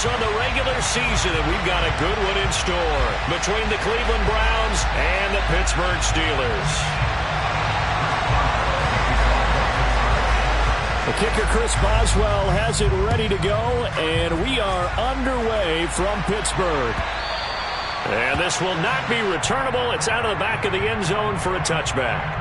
finals on the regular season, and we've got a good one in store between the Cleveland Browns and the Pittsburgh Steelers. The kicker, Chris Boswell, has it ready to go, and we are underway from Pittsburgh. And this will not be returnable. It's out of the back of the end zone for a touchback.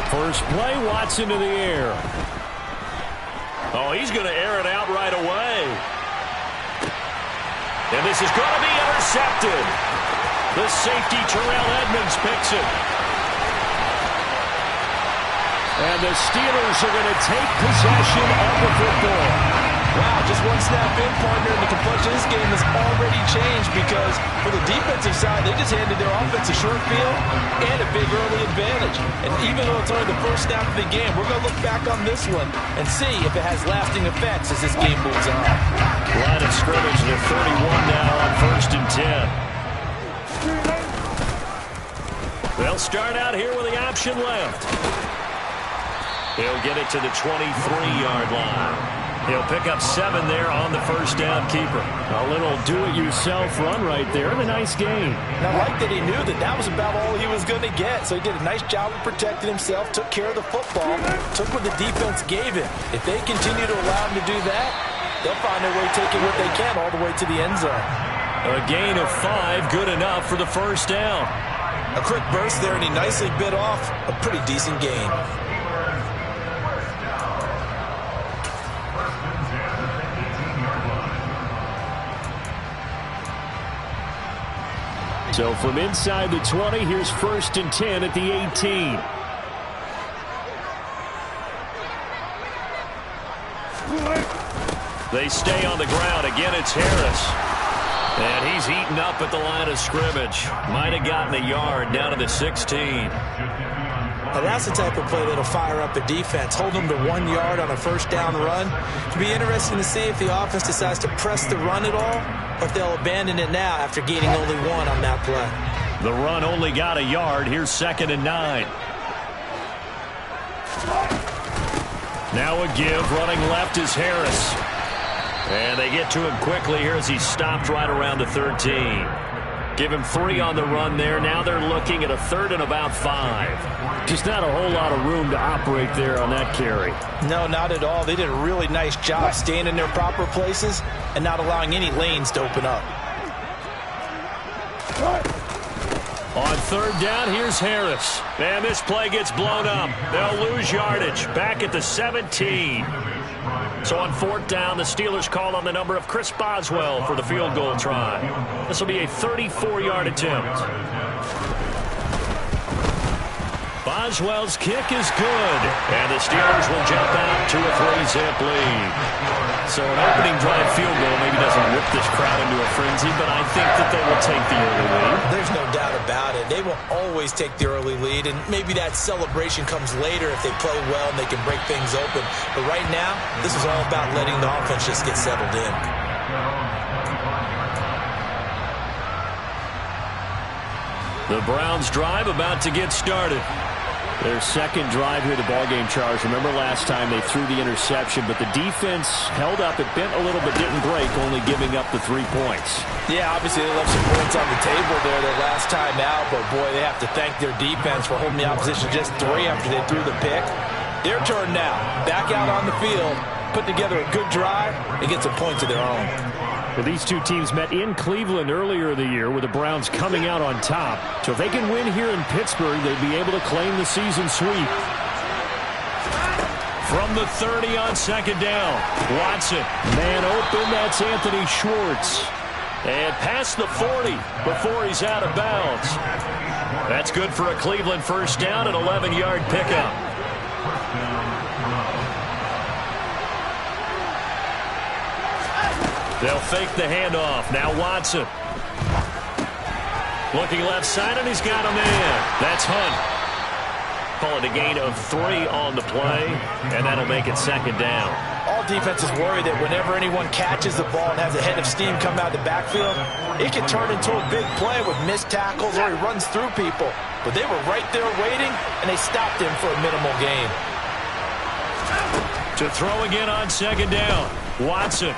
First play, Watson to the air. Oh, he's going to air it out right away. And this is going to be intercepted. The safety, Terrell Edmonds, picks it. And the Steelers are going to take possession of the football. Wow, just one snap in, partner, and the complexion of this game has already changed because for the defensive side, they just handed their offense a short field and a big early advantage. And even though it's only the first snap of the game, we're going to look back on this one and see if it has lasting effects as this game moves on. Line of scrimmage to 31 now on 1st and 10. They'll start out here with the option left. He'll get it to the 23-yard line. He'll pick up 7 there on the first down keeper. A little do-it-yourself run right there and a nice gain. And I like that he knew that that was about all he was going to get. So he did a nice job of protecting himself, took care of the football, took what the defense gave him. If they continue to allow him to do that, they'll find a way taking what they can all the way to the end zone. A gain of 5, good enough for the first down. A quick burst there, and he nicely bit off a pretty decent gain. So from inside the 20, here's 1st and 10 at the 18. They stay on the ground. Again, it's Harris. And he's eaten up at the line of scrimmage. Might have gotten a yard down to the 16. Now that's the type of play that'll fire up the defense. Hold them to 1 yard on a first down run. It'll be interesting to see if the offense decides to press the run at all, or if they'll abandon it now after gaining only 1 on that play. The run only got a yard. Here's 2nd and 9. Now a give. Running left is Harris. And they get to him quickly here as he stopped right around the 13. Give him 3 on the run there. Now they're looking at a 3rd and about 5. Just not a whole lot of room to operate there on that carry. No, not at all. They did a really nice job staying in their proper places and not allowing any lanes to open up. On 3rd down, here's Harris. And this play gets blown up. They'll lose yardage. Back at the 17. So on 4th down, the Steelers call on the number of Chris Boswell for the field goal try. This will be a 34-yard attempt. Boswell's kick is good. And the Steelers will jump out to a 3-zip lead. So an opening drive field goal maybe doesn't whip this crowd into a frenzy, but I think that they will take the early lead. There's no doubt about it. They will always take the early lead, and maybe that celebration comes later if they play well and they can break things open. But right now, this is all about letting the offense just get settled in. The Browns drive about to get started. Their second drive here, the ballgame, Charles. Remember last time they threw the interception, but the defense held up. It bent a little but didn't break, only giving up the 3 points. Yeah, obviously they left some points on the table there their last time out, but boy, they have to thank their defense for holding the opposition just 3 after they threw the pick. Their turn now. Back out on the field, put together a good drive, and get some points of their own. Well, these two teams met in Cleveland earlier in the year with the Browns coming out on top. So if they can win here in Pittsburgh, they'd be able to claim the season sweep. From the 30 on 2nd down, Watson. Man open, that's Anthony Schwartz. And past the 40 before he's out of bounds. That's good for a Cleveland first down, an 11-yard pickup. They'll fake the handoff. Now Watson. Looking left side, and he's got a man. That's Hunt. Call it a gain of 3 on the play, and that'll make it second down. All defenses worry that whenever anyone catches the ball and has a head of steam come out of the backfield, it can turn into a big play with missed tackles or he runs through people. But they were right there waiting, and they stopped him for a minimal gain. To throw again on second down, Watson.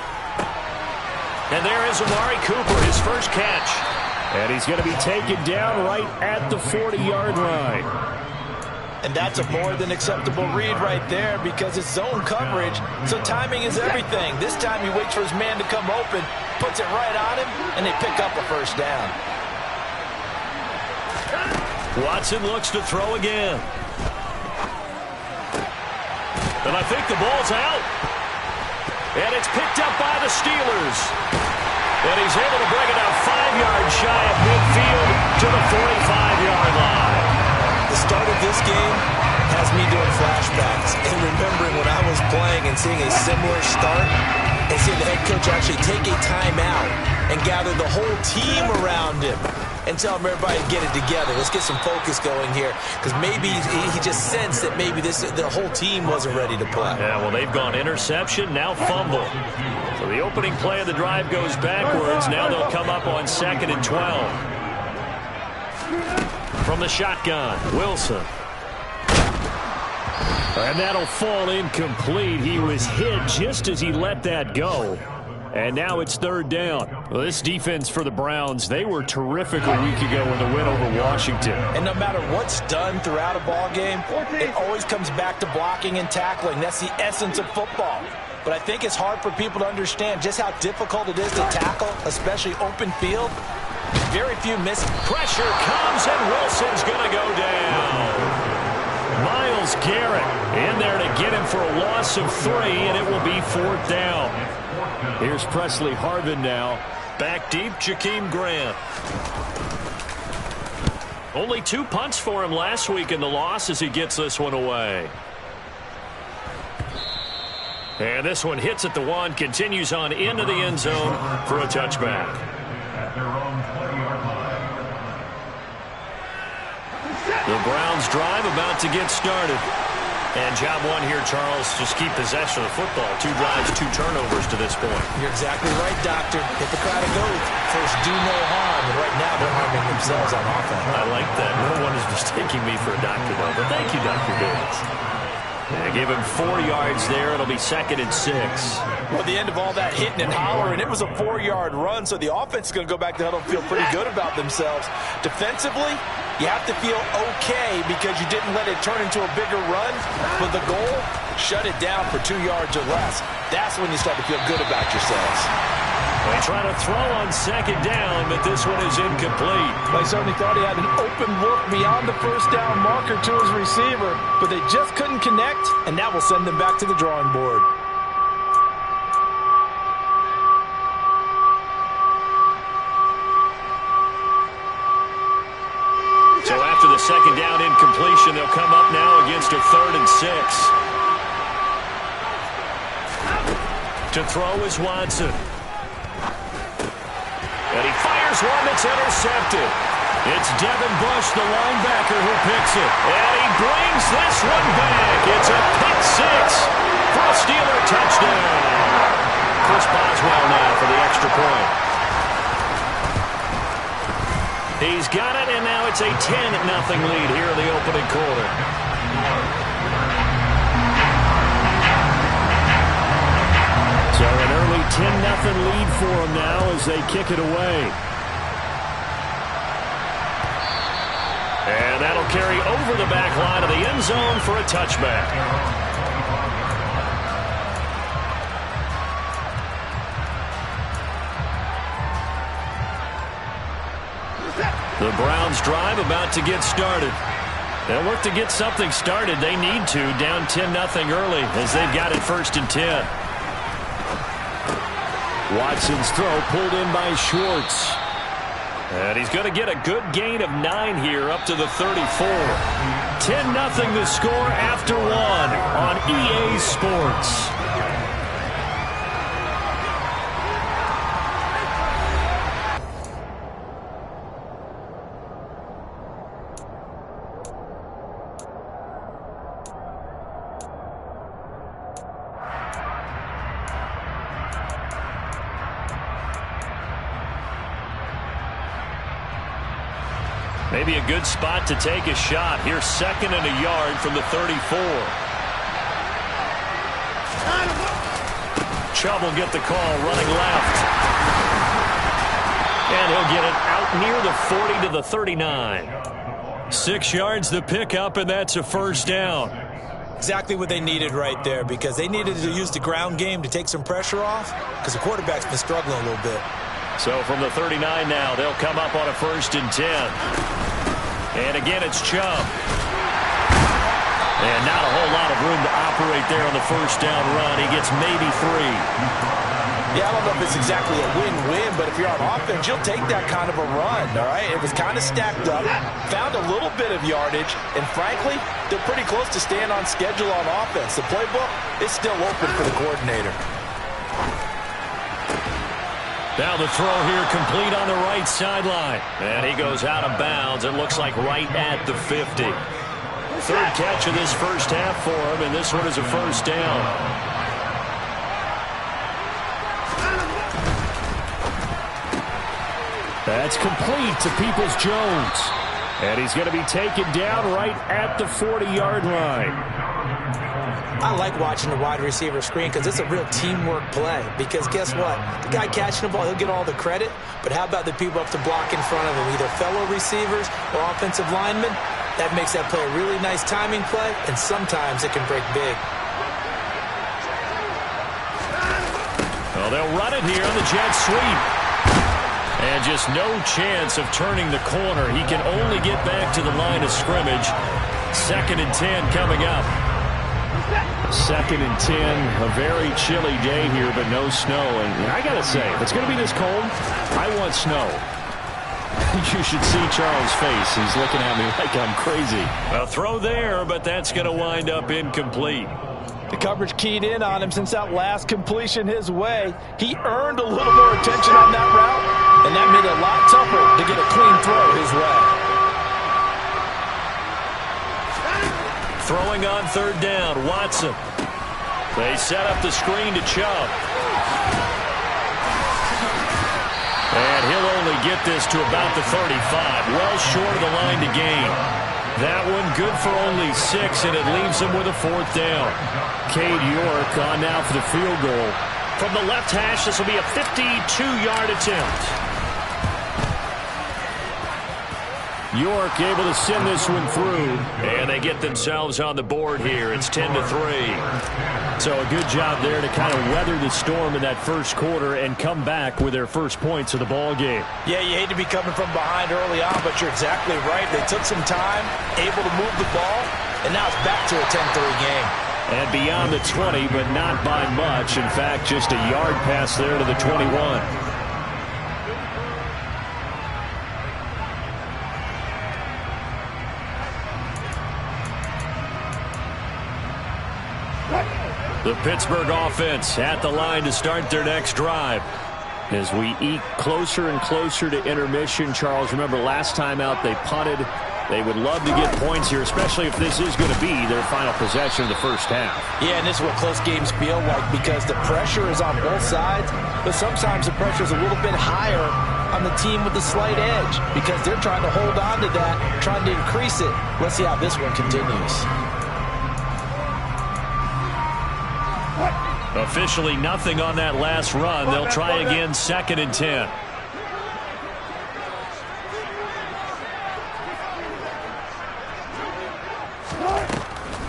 And there is Amari Cooper, his first catch. And he's going to be taken down right at the 40-yard line. And that's a more than acceptable read right there because it's zone coverage, so timing is everything. This time he waits for his man to come open, puts it right on him, and they pick up a first down. Watson looks to throw again. And I think the ball's out. And it's picked up by the Steelers. And he's able to bring it out 5 yards shy of midfield to the 45-yard line. The start of this game has me doing flashbacks and remembering when I was playing and seeing a similar start and seeing the head coach actually take a timeout and gather the whole team around him and tell everybody to get it together. Let's get some focus going here because maybe he just sensed that maybe the whole team wasn't ready to play. Yeah, well, they've gone interception, now fumble. So the opening play of the drive goes backwards. Now they'll come up on 2nd and 12. From the shotgun, Wilson. And that'll fall incomplete. He was hit just as he let that go. And now it's 3rd down. Well, this defense for the Browns, they were terrific a week ago in the win over Washington. And no matter what's done throughout a ball game, it always comes back to blocking and tackling. That's the essence of football. But I think it's hard for people to understand just how difficult it is to tackle, especially open field. Very few miss. Pressure comes, and Wilson's going to go down. Myles Garrett in there to get him for a loss of 3, and it will be 4th down. Here's Presley Harvin now. Back deep, Jakeem Grant. Only 2 punts for him last week in the loss as he gets this one away. And this one hits at the 1, continues on into the end zone for a touchback. The Browns drive about to get started. And job 1 here, Charles, just keep possession of the football. 2 drives, 2 turnovers to this point. You're exactly right, Doctor. Hippocratic oath. First, do no harm. And right now, they're harming themselves on offense. I like that. No one is mistaking me for a doctor, though. But thank you, Dr. Davis. Yeah, give him 4 yards there. It'll be 2nd and 6. Well, at the end of all that hitting and hollering, it was a 4-yard run, so the offense is going to go back to huddle and feel pretty good about themselves. Defensively, you have to feel okay because you didn't let it turn into a bigger run, but the goal, shut it down for 2 yards or less. That's when you start to feel good about yourselves. They try to throw on 2nd down, but this one is incomplete. They certainly thought he had an open look beyond the first down marker to his receiver, but they just couldn't connect, and that will send them back to the drawing board. So after the 2nd down incompletion, they'll come up now against a 3rd and 6. To throw is Watson. And he fires one that's intercepted. It's Devin Bush, the linebacker, who picks it. And he brings this one back. It's a pick 6 for a Steeler touchdown. Chris Boswell now for the extra point. He's got it, and now it's a 10-0 lead here in the opening quarter. So an early 10-0 lead for them now as they kick it away. And that'll carry over the back line of the end zone for a touchback. The Browns drive about to get started. They'll look to get something started. They need to, down 10-0 early as they've got it 1st and 10. Watson's throw pulled in by Schwartz. And he's going to get a good gain of 9 here up to the 34. 10-0 the score after 1 on EA Sports. Maybe a good spot to take a shot. Here's 2nd and a yard from the 34. Chubb will get the call running left. And he'll get it out near the 40 to the 39. 6 yards the pickup, and that's a first down. Exactly what they needed right there, because they needed to use the ground game to take some pressure off, because the quarterback's been struggling a little bit. So from the 39 now, they'll come up on a 1st and 10. And again, it's Chubb. And not a whole lot of room to operate there on the first down run. He gets maybe 3. Yeah, I don't know if it's exactly a win-win, but if you're on offense, you'll take that kind of a run, all right? It was kind of stacked up, found a little bit of yardage, and frankly, they're pretty close to staying on schedule on offense. The playbook is still open for the coordinator. Now the throw here complete on the right sideline. And he goes out of bounds. It looks like right at the 50. 3rd catch of this first half for him, and this one is a first down. That's complete to Peoples-Jones. And he's going to be taken down right at the 40-yard line. I like watching the wide receiver screen because it's a real teamwork play. Because guess what? The guy catching the ball, he'll get all the credit. But how about the people up to block in front of him, either fellow receivers or offensive linemen? That makes that play a really nice timing play, and sometimes it can break big. Well, they'll run it here on the jet sweep. And just no chance of turning the corner. He can only get back to the line of scrimmage. 2nd and 10 coming up. 2nd and 10, a very chilly day here, but no snow. And I got to say, if it's going to be this cold, I want snow. You should see Charles' face. He's looking at me like I'm crazy. A throw there, but that's going to wind up incomplete. The coverage keyed in on him since that last completion his way. He earned a little more attention on that route, and that made it a lot tougher to get a clean throw his way. Throwing on 3rd down, Watson. They set up the screen to Chubb. And he'll only get this to about the 35, well short of the line to gain. That one good for only 6, and it leaves him with a 4th down. Cade York on now for the field goal. From the left hash, this will be a 52-yard attempt. York able to send this one through, and they get themselves on the board here. It's 10-3. So a good job there to kind of weather the storm in that first quarter and come back with their first points of the ball game. Yeah, you hate to be coming from behind early on, but you're exactly right. They took some time, able to move the ball, and now it's back to a 10-3 game. And beyond the 20, but not by much. In fact, just a yard pass there to the 21. The Pittsburgh offense at the line to start their next drive. As we eke closer and closer to intermission, Charles, remember last time out they punted. They would love to get points here, especially if this is going to be their final possession of the first half. Yeah, and this is what close games feel like because the pressure is on both sides, but sometimes the pressure is a little bit higher on the team with the slight edge because they're trying to hold on to that, trying to increase it. Let's see how this one continues. Officially nothing on that last run. They'll try again 2nd and 10.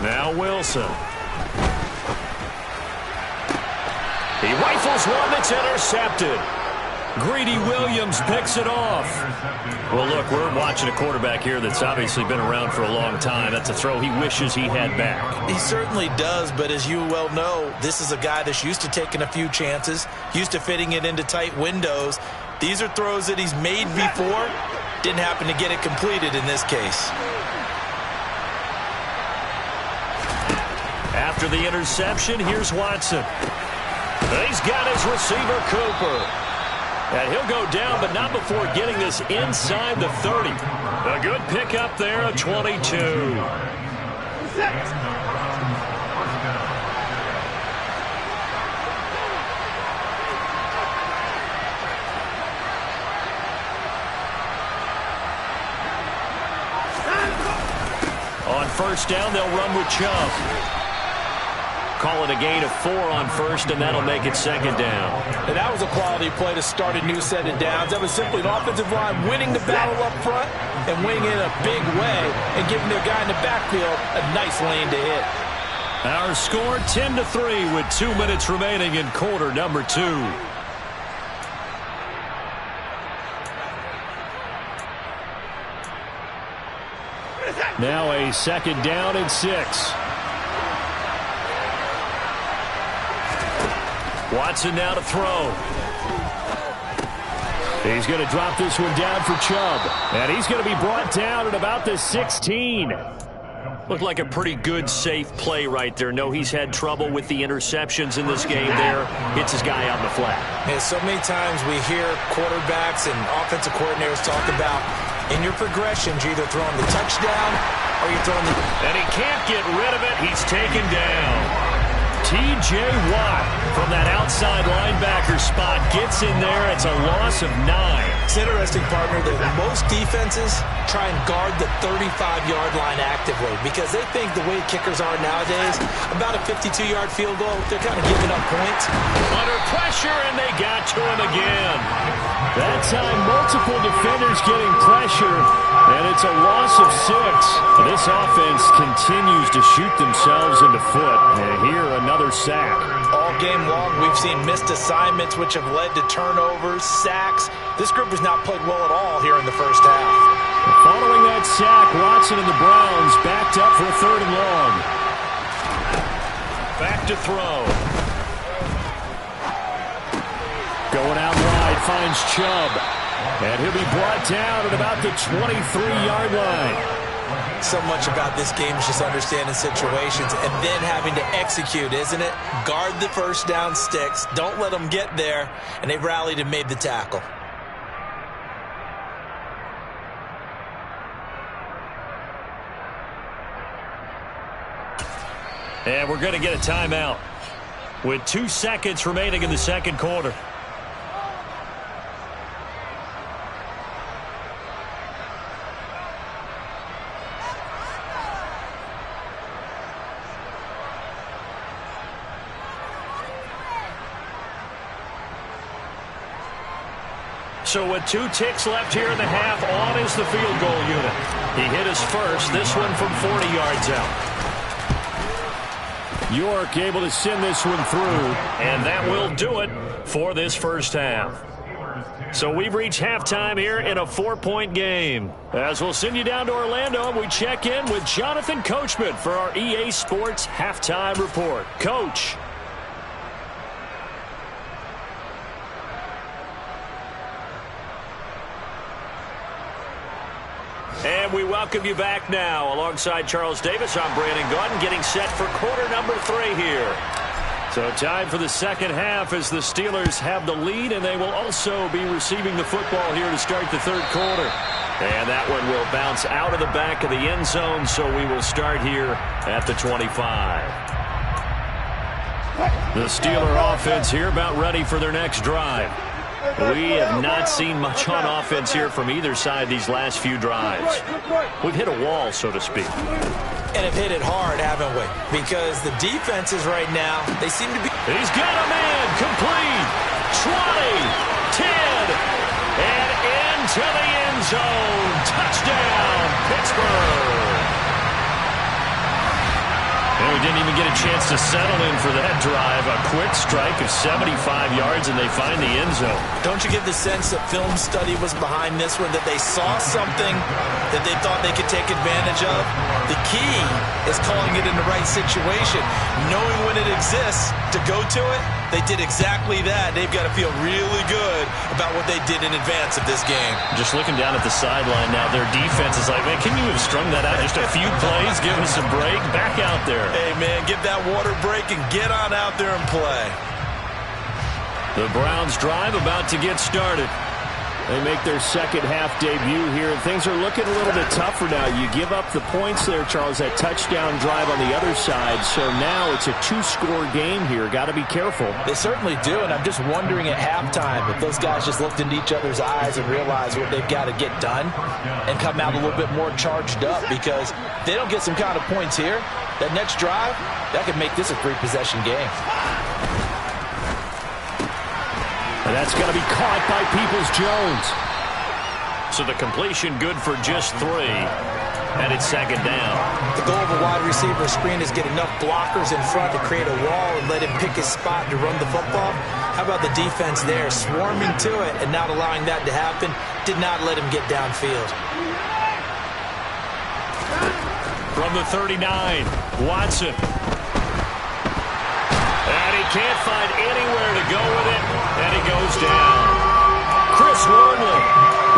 Now Wilson. He rifles one that's intercepted. Greedy Williams picks it off. Well, look, we're watching a quarterback here that's obviously been around for a long time. That's a throw he wishes he had back. He certainly does, but as you well know, this is a guy that's used to taking a few chances, used to fitting it into tight windows. These are throws that he's made before. Didn't happen to get it completed in this case. After the interception, here's Watson. He's got his receiver, Cooper. And he'll go down, but not before getting this inside the 30. A good pickup there of 22. On first down, they'll run with Chubb. Call it a gain of 4 on first, and that'll make it second down. And that was a quality play to start a new set of downs. That was simply an offensive line winning the battle up front and winning in a big way and giving their guy in the backfield a nice lane to hit. Our score 10-3 with 2 minutes remaining in quarter number 2. Now a second down and 6. Watson now to throw. He's going to drop this one down for Chubb. And he's going to be brought down at about the 16. Looked like a pretty good, safe play right there. No, he's had trouble with the interceptions in this game there. Hits his guy out in the flat. And so many times we hear quarterbacks and offensive coordinators talk about in your progressions, you're either throwing the touchdown or you're throwing the... And he can't get rid of it. He's taken down. T.J. Watt from that outside linebacker spot gets in there. It's a loss of 9. It's interesting, partner, that most defenses try and guard the 35-yard line actively because they think the way kickers are nowadays, about a 52-yard field goal, they're kind of giving up points. Under pressure, and they got to him again. That time, multiple defenders getting pressure, and it's a loss of 6. This offense continues to shoot themselves in the foot. And here, another sack. All game long, we've seen missed assignments, which have led to turnovers, sacks. This group has not played well at all here in the first half. Following that sack, Watson and the Browns backed up for a 3rd and long. Back to throw. Going out wide, finds Chubb. And he'll be brought down at about the 23-yard line. So much about this game is just understanding situations and then having to execute, isn't it? Guard the first down sticks. Don't let them get there. And they rallied and made the tackle. And we're going to get a timeout with 2 seconds remaining in the second quarter. So with 2 ticks left here in the half, on is the field goal unit. He hit his first, this one from 40 yards out. York able to send this one through. And that will do it for this first half. So we've reached halftime here in a 4-point game. As we'll send you down to Orlando, we check in with Jonathan Coachman for our EA Sports Halftime Report. Coach. And we welcome you back now. Alongside Charles Davis, I'm Brandon Gaudin, getting set for quarter number 3 here. So time for the second half as the Steelers have the lead, and they will also be receiving the football here to start the third quarter. And that one will bounce out of the back of the end zone, so we will start here at the 25. The Steeler offense here about ready for their next drive. We have not seen much on offense here from either side these last few drives. We've hit a wall, so to speak. And have hit it hard, haven't we? Because the defenses right now, they seem to be... He's got a man, complete, 20, 10, and into the end zone. Touchdown, Pittsburgh. And we didn't even get a chance to settle in for that drive. A quick strike of 75 yards, and they find the end zone. Don't you get the sense that film study was behind this one, that they saw something that they thought they could take advantage of? The key is calling it in the right situation. Knowing when it exists to go to it, they did exactly that. They've got to feel really good about what they did in advance of this game. Just looking down at the sideline now, their defense is like, man, can you have strung that out just a few plays? Give us a break. Back out there. Hey, man, give that water break and get on out there and play. The Browns drive about to get started. They make their second half debut here, and things are looking a little bit tougher now. You give up the points there, Charles, that touchdown drive on the other side. So now it's a two-score game here. Got to be careful. They certainly do, and I'm just wondering at halftime if those guys just looked into each other's eyes and realized what they've got to get done and come out a little bit more charged up, because if they don't get some kind of points here, that next drive, that could make this a three-possession game. And that's going to be caught by Peoples-Jones. So the completion good for just 3. And it's second down. The goal of a wide receiver screen is get enough blockers in front to create a wall and let him pick his spot to run the football. How about the defense there, swarming to it and not allowing that to happen? Did not let him get downfield. From the 39, Watson. And he can't find anywhere to go with it, and he goes down. Chris Wormley,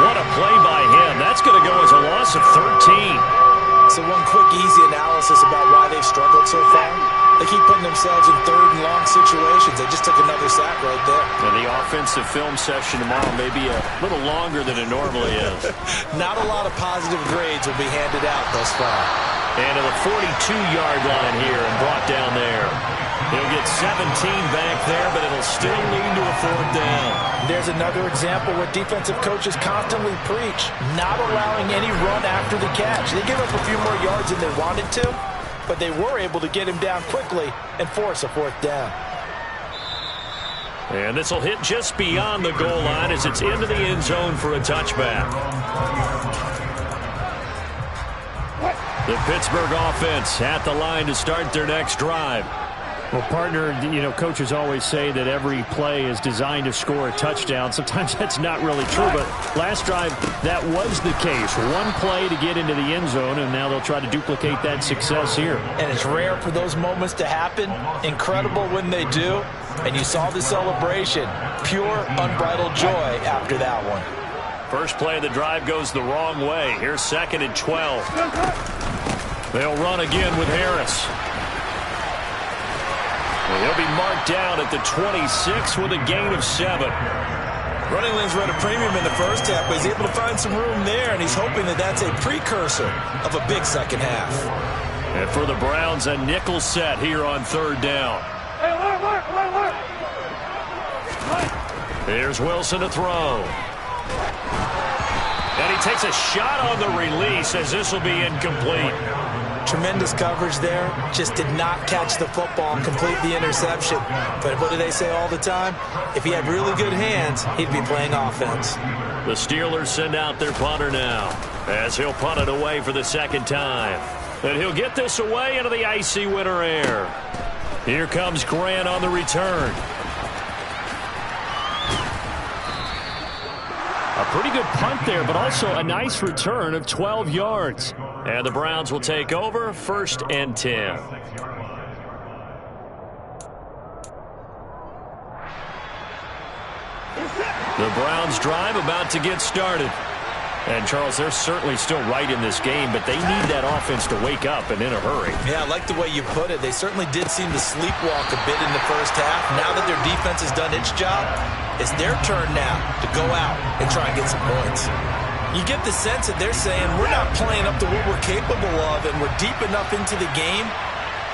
what a play by him. That's going to go as a loss of 13. So one quick, easy analysis about why they've struggled so far. They keep putting themselves in third and long situations. They just took another sack right there. And the offensive film session tomorrow may be a little longer than it normally is. Not a lot of positive grades will be handed out thus far. And to the 42-yard line here and brought down there. He'll get 17 back there, but it'll still lead to a fourth down. There's another example where defensive coaches constantly preach, not allowing any run after the catch. They give up a few more yards than they wanted to, but they were able to get him down quickly and force a fourth down. And this will hit just beyond the goal line as it's into the end zone for a touchback. The Pittsburgh offense at the line to start their next drive. Well, partner, you know, coaches always say that every play is designed to score a touchdown. Sometimes that's not really true, but last drive, that was the case. One play to get into the end zone, and now they'll try to duplicate that success here. And it's rare for those moments to happen. Incredible when they do. And you saw the celebration. Pure, unbridled joy after that one. First play of the drive goes the wrong way. Here's 2nd and 12. They'll run again with Harris. He'll be marked down at the 26 with a gain of 7. Running lanes were at a premium in the first half, but he's able to find some room there, and he's hoping that that's a precursor of a big second half. And for the Browns, a nickel set here on 3rd down. Here's Wilson to throw. And he takes a shot on the release as this will be incomplete. Tremendous coverage there. Just did not catch the football and complete the interception. But what do they say all the time? If he had really good hands, he'd be playing offense. The Steelers send out their punter now as he'll punt it away for the second time. And he'll get this away into the icy winter air. Here comes Grant on the return. A pretty good punt there, but also a nice return of 12 yards. And the Browns will take over 1st and 10. The Browns drive about to get started. And, Charles, they're certainly still right in this game, but they need that offense to wake up and in a hurry. Yeah, I like the way you put it. They certainly did seem to sleepwalk a bit in the first half. Now that their defense has done its job, it's their turn now to go out and try and get some points. You get the sense that they're saying we're not playing up to what we're capable of, and we're deep enough into the game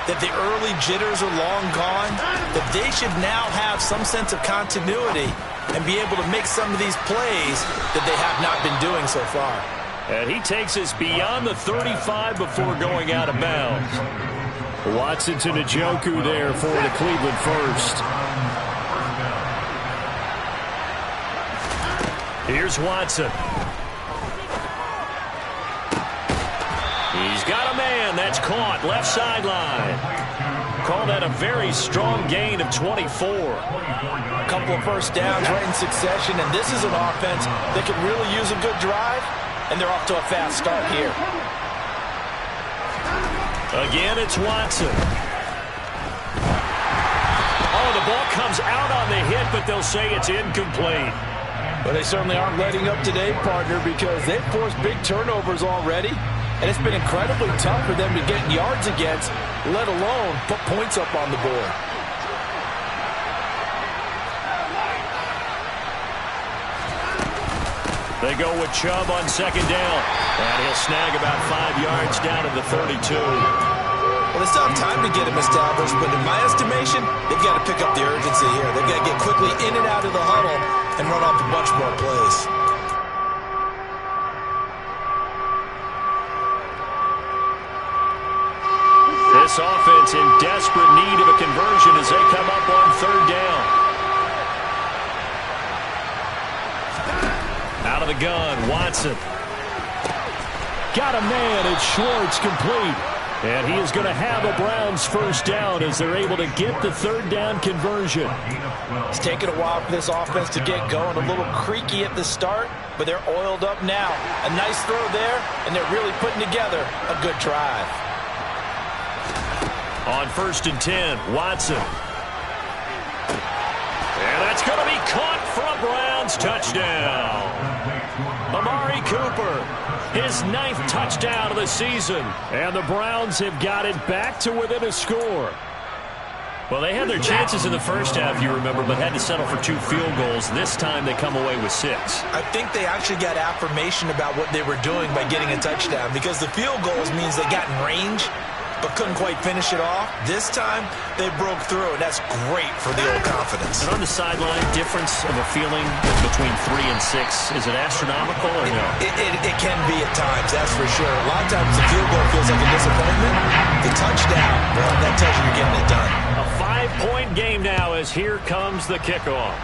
that the early jitters are long gone, that they should now have some sense of continuity and be able to make some of these plays that they have not been doing so far. And he takes us beyond the 35 before going out of bounds. Watson to Njoku there for the Cleveland first. Here's Watson. He's got a man. That's caught. Left sideline. Call that a very strong gain of 24. A couple of first downs right in succession, and this is an offense that could really use a good drive, and they're off to a fast start here. Again, it's Watson. Oh, the ball comes out on the hit, but they'll say it's incomplete. But they certainly aren't letting up today, partner, because they've forced big turnovers already. And it's been incredibly tough for them to get yards against, let alone put points up on the board. They go with Chubb on second down. And he'll snag about 5 yards down to the 32. Well, they still have time to get him established, but in my estimation, they've got to pick up the urgency here. They've got to get quickly in and out of the huddle and run off a bunch more plays. This offense in desperate need of a conversion as they come up on third down. Out of the gun, Watson. Got a man, and Schwartz complete. And he is going to have a Browns first down as they're able to get the third down conversion. It's taken a while for this offense to get going. A little creaky at the start, but they're oiled up now. A nice throw there, and they're really putting together a good drive. On 1st and 10, Watson. And that's going to be caught for a Browns touchdown. Amari Cooper, his 9th touchdown of the season. And the Browns have got it back to within a score. Well, they had their chances in the first half, you remember, but had to settle for 2 field goals. This time they come away with 6. I think they actually got affirmation about what they were doing by getting a touchdown, because the field goals means they got in range but couldn't quite finish it off. This time, they broke through, and that's great for the old confidence. And on the sideline, difference of a feeling between 3 and 6, is it astronomical or no? It can be at times, that's for sure. A lot of times the field goal feels like a disappointment. The touchdown, well, that tells you you're getting it done. A 5-point game now as here comes the kickoff.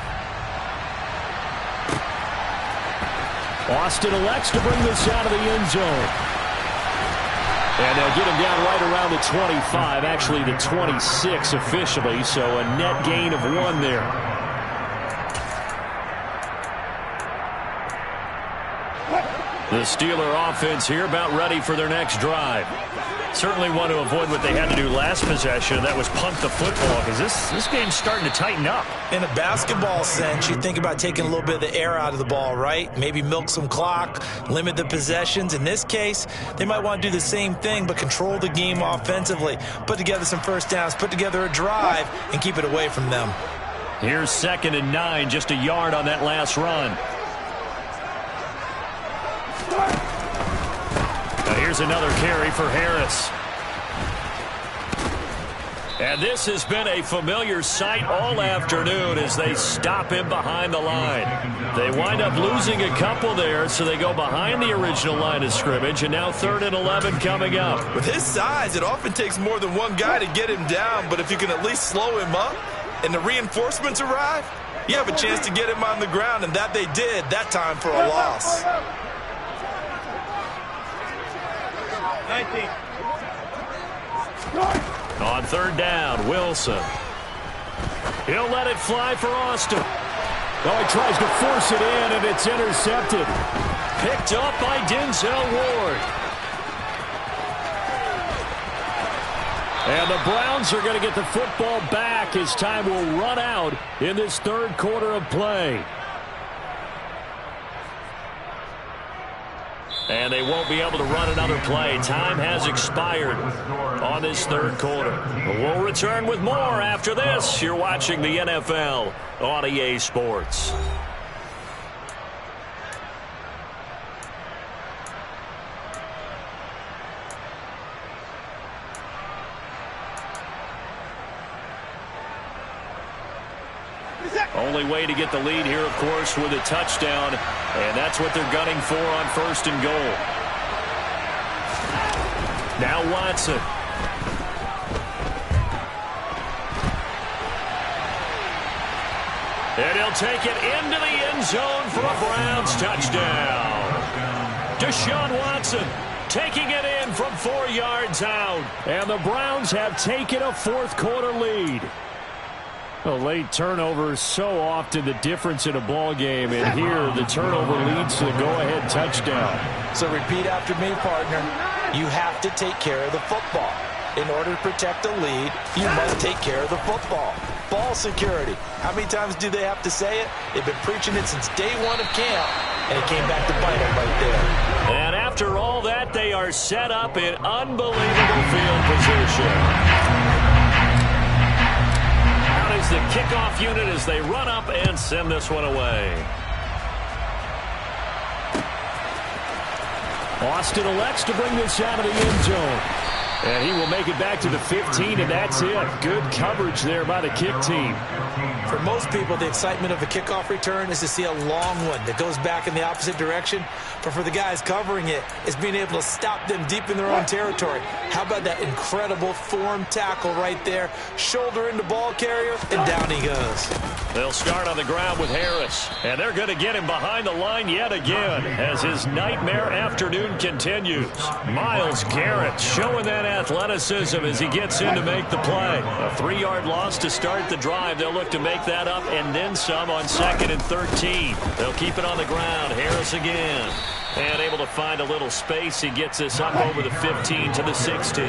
Austin elects to bring this out of the end zone. And they'll get him down right around the 25, actually the 26 officially, so a net gain of 1 there. The Steeler offense here about ready for their next drive. Certainly want to avoid what they had to do last possession. That was punt the football, because this game's starting to tighten up. In a basketball sense, you think about taking a little bit of the air out of the ball, right? Maybe milk some clock, limit the possessions. In this case, they might want to do the same thing, but control the game offensively. Put together some first downs, put together a drive, and keep it away from them. Here's 2nd and 9, just a yard on that last run. Here's another carry for Harris. And this has been a familiar sight all afternoon as they stop him behind the line. They wind up losing a couple there, so they go behind the original line of scrimmage, and now 3rd and 11 coming up. With his size, it often takes more than one guy to get him down, but if you can at least slow him up and the reinforcements arrive, you have a chance to get him on the ground, and that they did that time for a loss. 19. On 3rd down, Wilson. He'll let it fly for Austin. Oh, he tries to force it in, and it's intercepted. Picked up by Denzel Ward. And the Browns are going to get the football back as time will run out in this 3rd quarter of play. And they won't be able to run another play. Time has expired on this 3rd quarter. We'll return with more after this. You're watching the NFL on EA Sports. Only way to get the lead here, of course, with a touchdown, and that's what they're gunning for on 1st and goal. Now Watson. And he'll take it into the end zone for a Browns touchdown. Deshaun Watson taking it in from 4 yards out. And the Browns have taken a 4th quarter lead. A late turnover is so often the difference in a ball game, and here the turnover leads to the go-ahead touchdown. So repeat after me, partner. You have to take care of the football. In order to protect a lead, you must take care of the football. Ball security. How many times do they have to say it? They've been preaching it since day 1 of camp, and it came back to bite them right there. And after all that, they are set up in unbelievable field position. Is the kickoff unit as they run up and send this one away. Austin elects to bring this out of the end zone. And he will make it back to the 15, and that's it. Good coverage there by the kick team. For most people, the excitement of a kickoff return is to see a long one that goes back in the opposite direction. But for the guys covering it, it's being able to stop them deep in their own territory. How about that incredible form tackle right there? Shoulder into ball carrier, and down he goes. They'll start on the ground with Harris. And they're going to get him behind the line yet again as his nightmare afternoon continues. Myles Garrett showing that athleticism as he gets in to make the play. A 3-yard loss to start the drive. They'll look to make that up and then some on 2nd and 13. They'll keep it on the ground. Harris again. And able to find a little space. He gets this up over the 15 to the 16.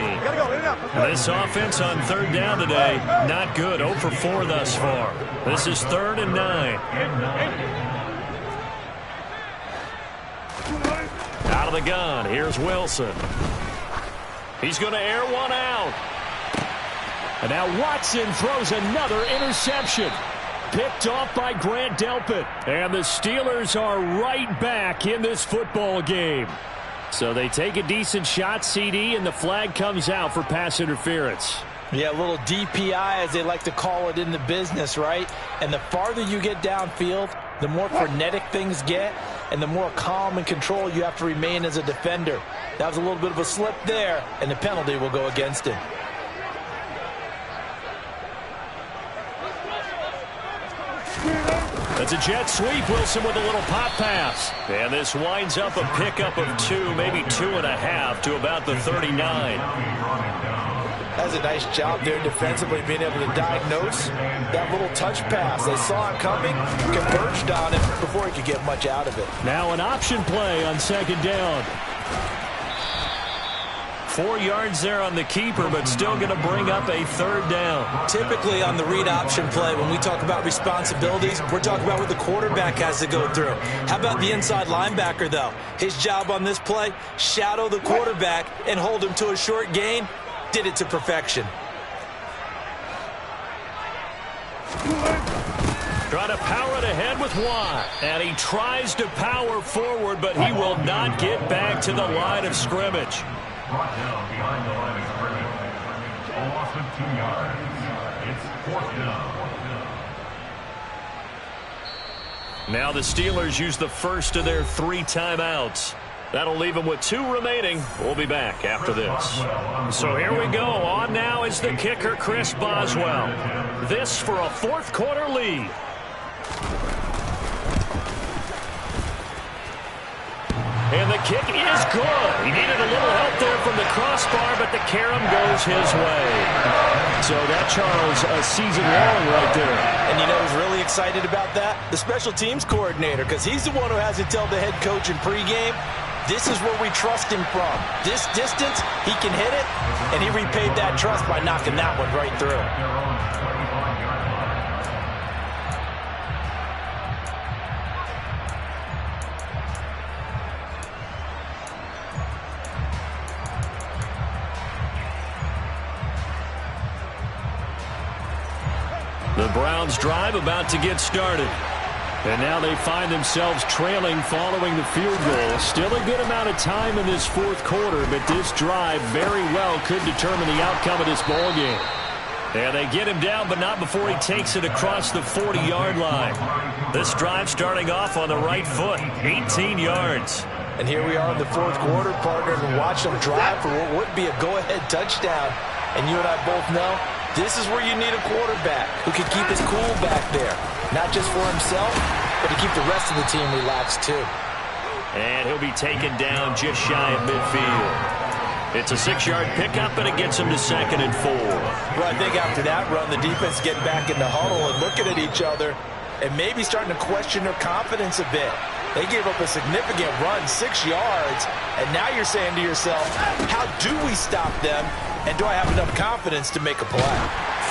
This offense on 3rd down today, not good. 0 for 4 thus far. This is 3rd and 9. Out of the gun. Here's Wilson. He's going to air one out. And now Watson throws another interception. Picked off by Grant Delpit. And the Steelers are right back in this football game. So they take a decent shot, CD, and the flag comes out for pass interference. Yeah, a little DPI, as they like to call it in the business, right? And the farther you get downfield, the more frenetic things get, and the more calm and control you have to remain as a defender. That was a little bit of a slip there, and the penalty will go against him. That's a jet sweep. Wilson with a little pop pass. And this winds up a pickup of 2, maybe 2.5 to about the 39. That's a nice job there defensively, being able to diagnose that little touch pass. They saw it coming, converged on it before he could get much out of it. Now an option play on 2nd down. 4 yards there on the keeper, but still going to bring up a 3rd down. Typically on the read option play, when we talk about responsibilities, we're talking about what the quarterback has to go through. How about the inside linebacker, though? His job on this play, shadow the quarterback and hold him to a short gain. Did it to perfection. Trying to power it ahead with Watt. And he tries to power forward, but he will not get back to the line of scrimmage. Brought down behind the line of scrimmage. A loss of 2 yards. It's 4th down. Now the Steelers use the first of their 3 timeouts. That'll leave them with 2 remaining. We'll be back after this. So here we go. On now is the kicker, Chris Boswell. This for a 4th quarter lead. And the kick is good. He needed a little help there from the crossbar, but the carom goes his way. So that, Charles, a season long right there. And you know who's really excited about that? The special teams coordinator, because he's the one who has to tell the head coach in pregame, this is where we trust him from. This distance, he can hit it, and he repaid that trust by knocking that one right through. The Browns drive about to get started. And now they find themselves trailing following the field goal. Still a good amount of time in this 4th quarter, but this drive very well could determine the outcome of this ball game. And they get him down, but not before he takes it across the 40-yard line. This drive starting off on the right foot, 18 yards. And here we are in the 4th quarter, partner, and watch them drive for what would be a go-ahead touchdown. And you and I both know this is where you need a quarterback who can keep his cool back there. Not just for himself, but to keep the rest of the team relaxed too. And he'll be taken down just shy of midfield. It's a 6-yard pickup, and it gets him to 2nd and 4. Well, I think after that run, the defense getting back in the huddle and looking at each other and maybe starting to question their confidence a bit. They gave up a significant run, 6 yards, and now you're saying to yourself, how do we stop them, and do I have enough confidence to make a play?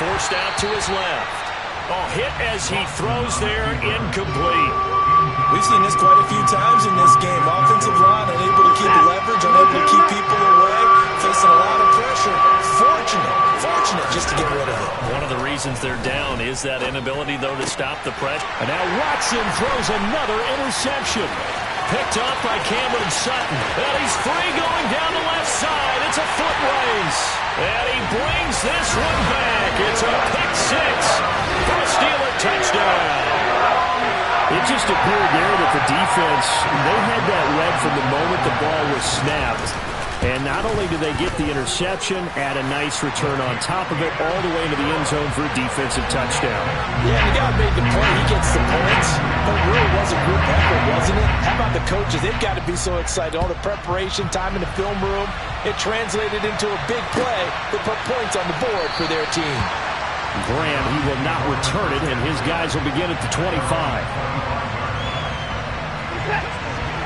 Forced out to his left. Oh, hit as he throws there, incomplete. We've seen this quite a few times in this game. Offensive line unable to keep leverage, unable to keep people away, facing a lot of pressure. Fortunate just to get rid of it. One of the reasons they're down is that inability, though, to stop the pressure. And now Watson throws another interception. picked off by Cameron Sutton. And he's free going down the left side. It's a foot race. And he brings this one back. It's a pick six for a Steeler touchdown. It just appeared there that the defense, they had that read from the moment the ball was snapped. And not only did they get the interception, add a nice return on top of it, all the way into the end zone for a defensive touchdown. Yeah, the guy made the play. He gets the points. But it really was a group effort, wasn't it? How about the coaches? They've got to be so excited. All the preparation, time in the film room, it translated into a big play that put points on the board for their team. Graham, he will not return it, and his guys will begin at the 25.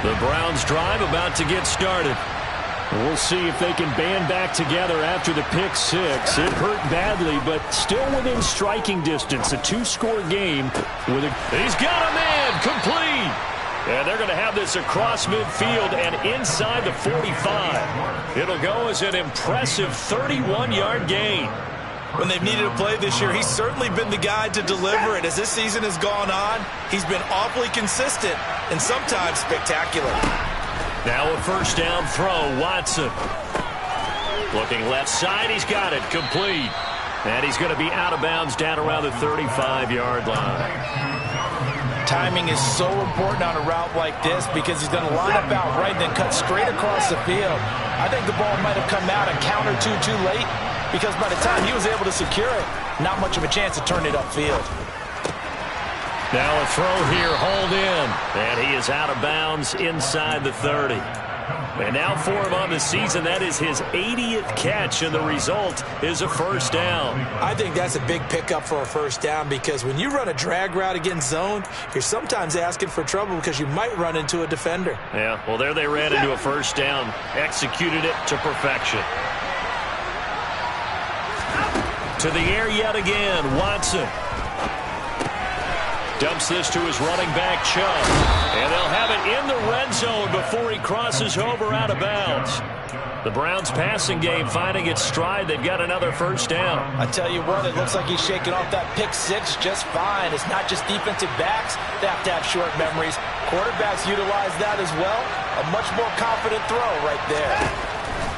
The Browns drive about to get started. We'll see if they can band back together after the pick six. It hurt badly, but still within striking distance. A two-score game. He's got a man, complete. And they're going to have this across midfield and inside the 45. It'll go as an impressive 31-yard gain. When they've needed a play this year, he's certainly been the guy to deliver it. As this season has gone on, he's been awfully consistent and sometimes spectacular. Now a first down throw, Watson. Looking left side, he's got it, complete. And he's going to be out of bounds down around the 35-yard line. Timing is so important on a route like this because he's going to line up out right and then cut straight across the field. I think the ball might have come out and counter too late because by the time he was able to secure it, not much of a chance to turn it upfield. Now a throw here, hauled in. And he is out of bounds inside the 30. And now for him on the season, that is his 80th catch, and the result is a first down. I think that's a big pickup for a first down because when you run a drag route against zone, you're sometimes asking for trouble because you might run into a defender. Yeah, well, there they ran into a first down, executed it to perfection. To the air yet again, Watson. Dumps this to his running back, Chubb. And they'll have it in the red zone before he crosses over out of bounds. The Browns passing game finding its stride. They've got another first down. I tell you what, it looks like he's shaking off that pick six just fine. It's not just defensive backs that have to have short memories. Quarterbacks utilize that as well. A much more confident throw right there.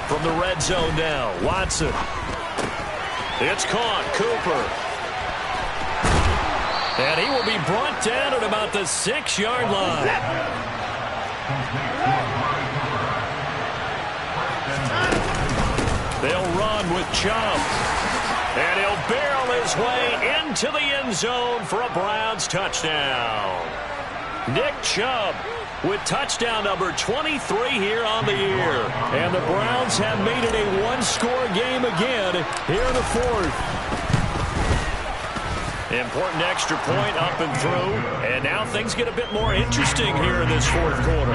From the red zone now, Watson. It's caught, Cooper. And he will be brought down at about the 6-yard line. They'll run with Chubb. And he'll barrel his way into the end zone for a Browns touchdown. Nick Chubb with touchdown number 23 here on the year. And the Browns have made it a one-score game again here in the fourth. Important extra point up and through. And now things get a bit more interesting here in this fourth quarter.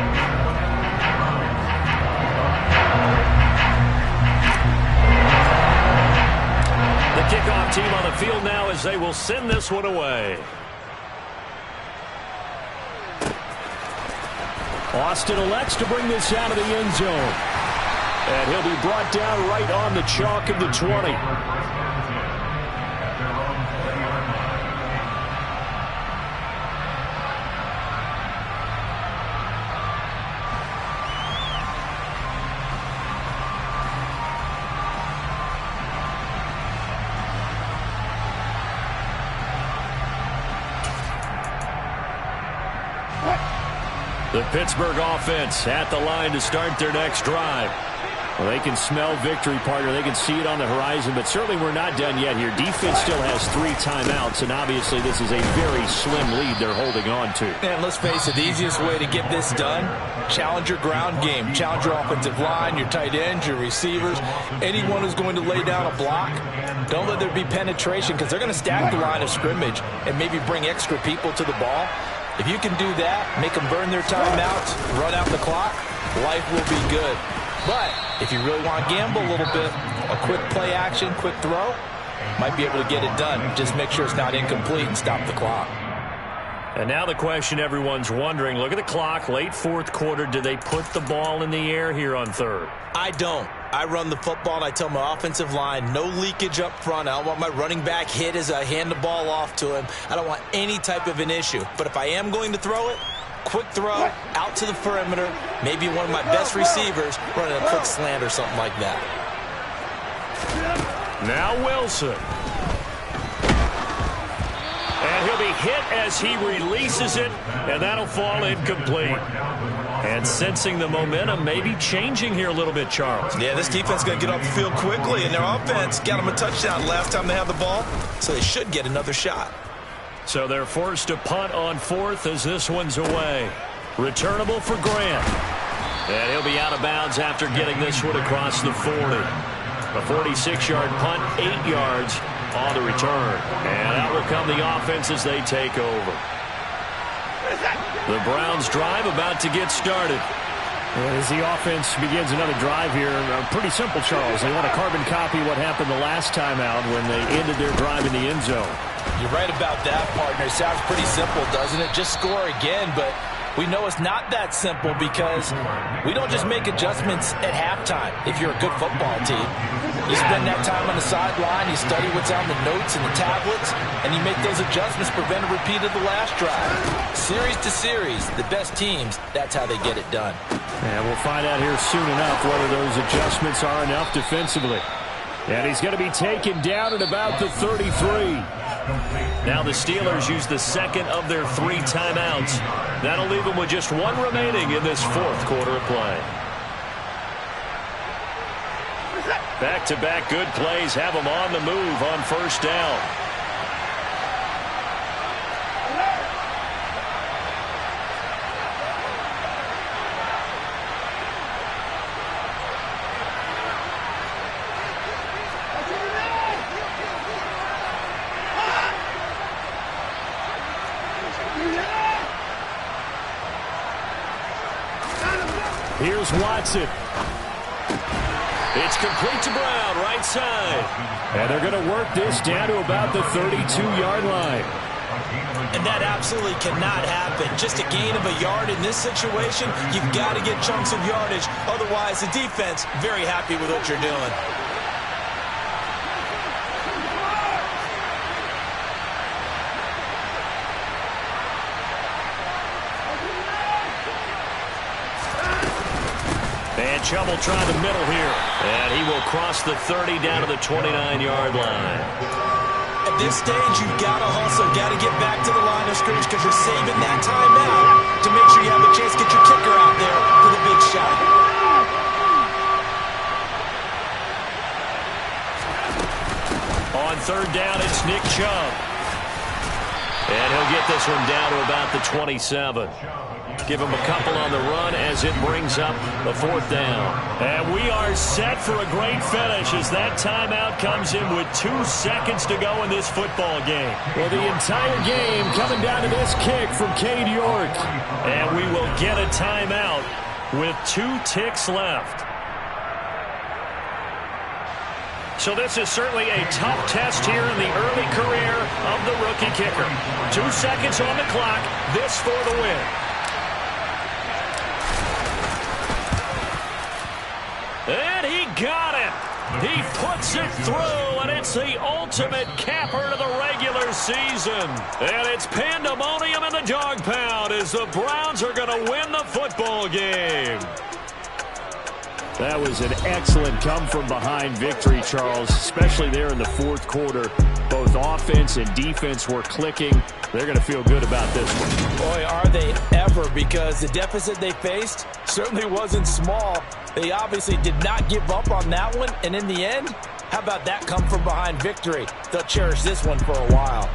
The kickoff team on the field now as they will send this one away. Austin elects to bring this out of the end zone. And he'll be brought down right on the chalk of the 20. The Pittsburgh offense at the line to start their next drive. Well, they can smell victory, partner. They can see it on the horizon, but certainly we're not done yet here. Defense still has 3 timeouts, and obviously this is a very slim lead they're holding on to. And let's face it, the easiest way to get this done, challenge your ground game. Challenge your offensive line, your tight ends, your receivers, anyone who's going to lay down a block. Don't let there be penetration because they're going to stack the line of scrimmage and maybe bring extra people to the ball. If you can do that, make them burn their timeouts, run out the clock, life will be good. But if you really want to gamble a little bit, a quick play action, quick throw, might be able to get it done. Just make sure it's not incomplete and stop the clock. And now the question everyone's wondering, look at the clock, late fourth quarter, do they put the ball in the air here on third? I don't. I run the football and I tell my offensive line, no leakage up front. I don't want my running back hit as I hand the ball off to him. I don't want any type of an issue. But if I am going to throw it, quick throw, out to the perimeter, maybe one of my best receivers running a quick slant or something like that. Now Wilson. And he'll be hit as he releases it, and that'll fall incomplete. And sensing the momentum, maybe changing here a little bit, Charles. Yeah, this defense is going to get off the field quickly, and their offense got them a touchdown last time they had the ball, so they should get another shot. So they're forced to punt on fourth as this one's away. Returnable for Grant. And he'll be out of bounds after getting this one across the 40. A 46-yard punt, 8 yards on the return. And out will come the offense as they take over. The Browns drive about to get started. As the offense begins another drive here, pretty simple, Charles. They want to carbon copy what happened the last time out when they ended their drive in the end zone. You're right about that, partner. Sounds pretty simple, doesn't it? Just score again, but we know it's not that simple because we don't just make adjustments at halftime if you're a good football team. You spend that time on the sideline, you study what's on the notes and the tablets, and you make those adjustments, prevent a repeat of the last drive. Series to series, the best teams, that's how they get it done. And we'll find out here soon enough whether those adjustments are enough defensively. And he's going to be taken down at about the 33. Now the Steelers use the second of their 3 timeouts. That'll leave them with just 1 remaining in this fourth quarter of play. Back-to-back good plays have them on the move on first down. Here's Watson. It's complete to Brown, right side. And they're going to work this down to about the 32-yard line. And that absolutely cannot happen. Just a gain of a yard in this situation, you've got to get chunks of yardage. Otherwise, the defense, very happy with what you're doing. And Chubb will try the middle here. And he will cross the 30 down to the 29-yard line. At this stage, you've got to hustle, got to get back to the line of scrimmage because you're saving that time out to make sure you have a chance to get your kicker out there for the big shot. On third down, it's Nick Chubb. And he'll get this one down to about the 27. Give him a couple on the run as it brings up the 4th down. And we are set for a great finish as that timeout comes in with 2 seconds to go in this football game. Well, the entire game coming down to this kick from Cade York. And we will get a timeout with 2 ticks left. So this is certainly a tough test here in the early career of the rookie kicker. 2 seconds on the clock, this for the win. And he got it. He puts it through, and it's the ultimate capper to the regular season. And it's pandemonium in the dog pound as the Browns are going to win the football game. That was an excellent come-from-behind victory, Charles, especially there in the 4th quarter. Both offense and defense were clicking. They're going to feel good about this one. Boy, are they ever, because the deficit they faced certainly wasn't small. They obviously did not give up on that one, and in the end, how about that come-from-behind victory? They'll cherish this one for a while.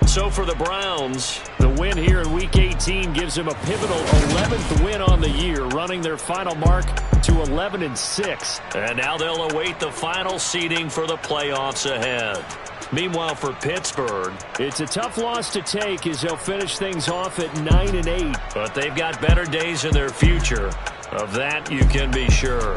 So for the Browns, the win here in Week 18 gives them a pivotal 11th win on the year, running their final mark to 11-6. And now they'll await the final seeding for the playoffs ahead. Meanwhile, for Pittsburgh, it's a tough loss to take as they'll finish things off at 9-8. But they've got better days in their future. Of that, you can be sure.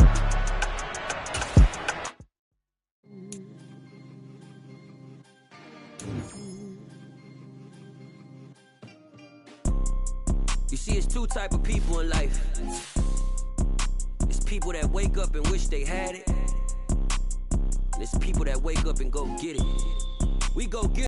You see, it's 2 type of people in life. It's people that wake up and wish they had it. And it's people that wake up and go get it. We go get it.